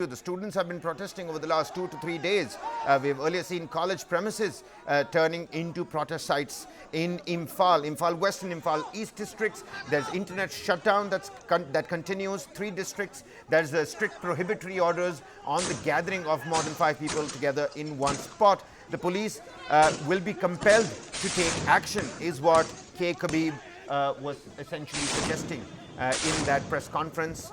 The students have been protesting over the last 2 to 3 days. We've earlier seen college premises turning into protest sites in Imphal West and Imphal East districts. There's internet shutdown that continues. 3 districts. There's strict prohibitory orders on the gathering of more than 5 people together in one spot. The police will be compelled to take action, is what K. Khabib was essentially suggesting in that press conference,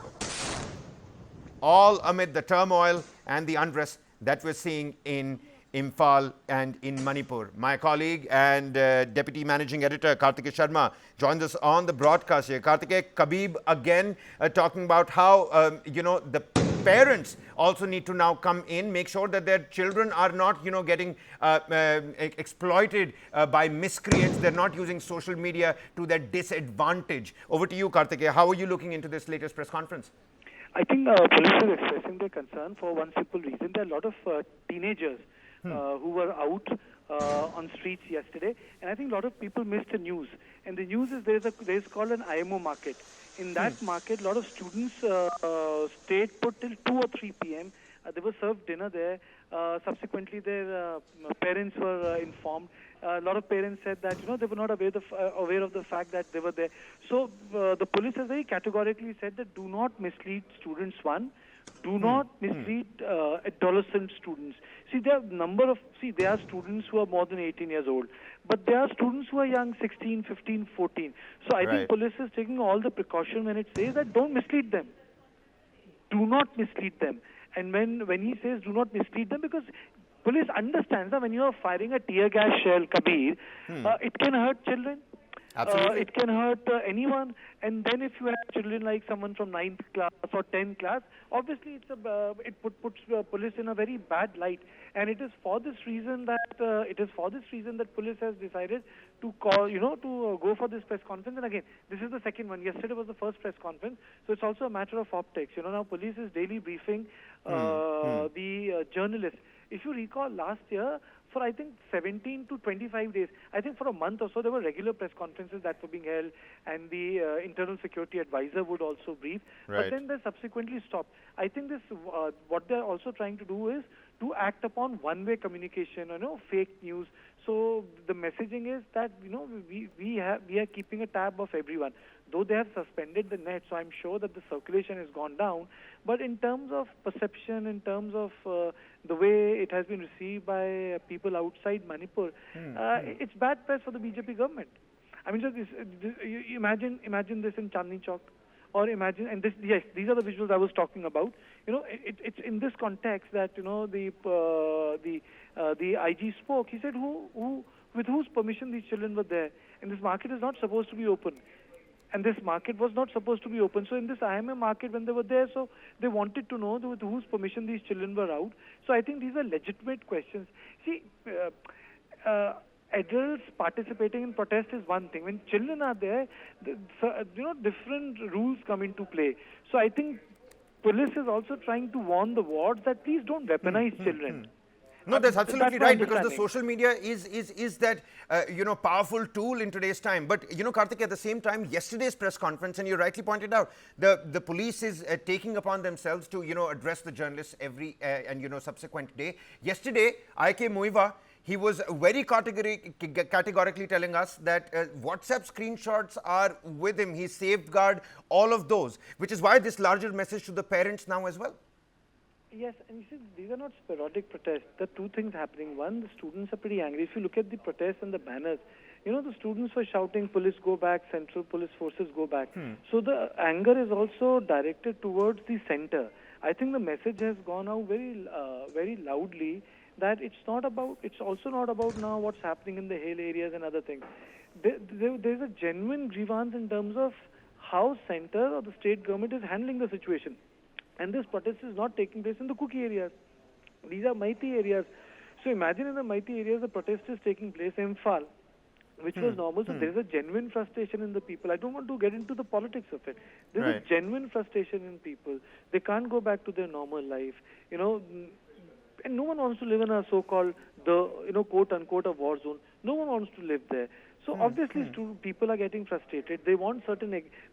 all amid the turmoil and the unrest that we're seeing in Imphal and in Manipur. My colleague and Deputy Managing Editor Kartikeya Sharma joins us on the broadcast here. Kartikeya, Khabib again talking about how the parents also need to now come in, make sure that their children are not getting exploited by miscreants. They're not using social media to their disadvantage. Over to you, Kartikeya. How are you looking into this latest press conference? I think police are expressing their concern for one simple reason. There are a lot of teenagers who were out on streets yesterday, and I think a lot of people missed the news. And the news is there's called an IMO market. In that market, a lot of students stayed put till 2 or 3 p.m. They were served dinner there. Subsequently, their parents were informed. A lot of parents said that they were not aware of the fact that they were there. So the police has very categorically said that do not mislead students. Do not mislead adolescent students. See, there are students who are more than 18 years old, but there are students who are young, 16, 15, 14. So I think police is taking all the precaution when it says that don't mislead them. Do not mislead them. And when he says do not mislead them, because police understands that when you are firing a tear gas shell, Kabir, it can hurt children. Absolutely. It can hurt anyone. And then if you have children like someone from 9th class or 10th class, obviously it puts police in a very bad light. And it is for this reason that police has decided to call, to go for this press conference. And again, this is the second one. Yesterday was the first press conference, so it's also a matter of optics. Now police is daily briefing the journalists. If you recall, last year, for I think 17 to 25 days, I think for a month or so, there were regular press conferences that were being held, and the internal security advisor would also brief. But then they subsequently stopped. I think this, what they're also trying to do is to act upon one-way communication, fake news. So the messaging is that we are keeping a tab of everyone. Though they have suspended the net, so I'm sure that the circulation has gone down. But in terms of perception, in terms of the way it has been received by people outside Manipur, it's bad press for the BJP government. I mean, you imagine this in Chandni Chowk, or imagine, and these are the visuals I was talking about. It's in this context that the IG spoke. He said with whose permission these children were there, and this market is not supposed to be open. And this market was not supposed to be open. So in this IMA market, when they were there, so they wanted to know with whose permission these children were out. So I think these are legitimate questions. See, adults participating in protest is one thing. When children are there, different rules come into play. So I think police is also trying to warn the wards that please don't weaponize children. No, that's absolutely right, because the social media is that powerful tool in today's time. But Karthik, at the same time, yesterday's press conference, and you rightly pointed out, the police is taking upon themselves to address the journalists every and subsequent day. Yesterday, I.K. Muiva, he was very categorically telling us that WhatsApp screenshots are with him. He safeguard all of those, which is why this larger message to the parents now as well. Yes, and you see, these are not sporadic protests. There are two things happening. One, the students are pretty angry. If you look at the protests and the banners, the students were shouting, police go back, central police forces go back. So the anger is also directed towards the center. I think the message has gone out very loudly that it's also not about now what's happening in the hill areas and other things. There's a genuine grievance in terms of how center or the state government is handling the situation. And this protest is not taking place in the Kuki areas. These are Maiti areas. So imagine in the Maiti areas, the protest is taking place in Imphal, which was normal. So there is a genuine frustration in the people. I don't want to get into the politics of it. There is a genuine frustration in people. They can't go back to their normal life. And no one wants to live in a so-called, quote unquote, a war zone. No one wants to live there. So obviously people are getting frustrated. They want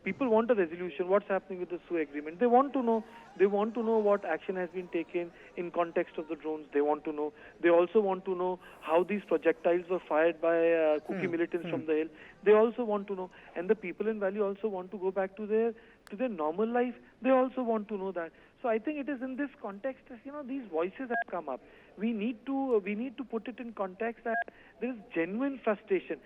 people want a resolution. What's happening with the SUE agreement? They want to know They want to know what action has been taken in context of the drones. They want to know. They also want to know how these projectiles were fired by Kuki militants from the hill. They also want to know. And the people in Valley also want to go back to their normal life. They also want to know that. So I think it is in this context, these voices have come up. We need to put it in context that there is genuine frustration.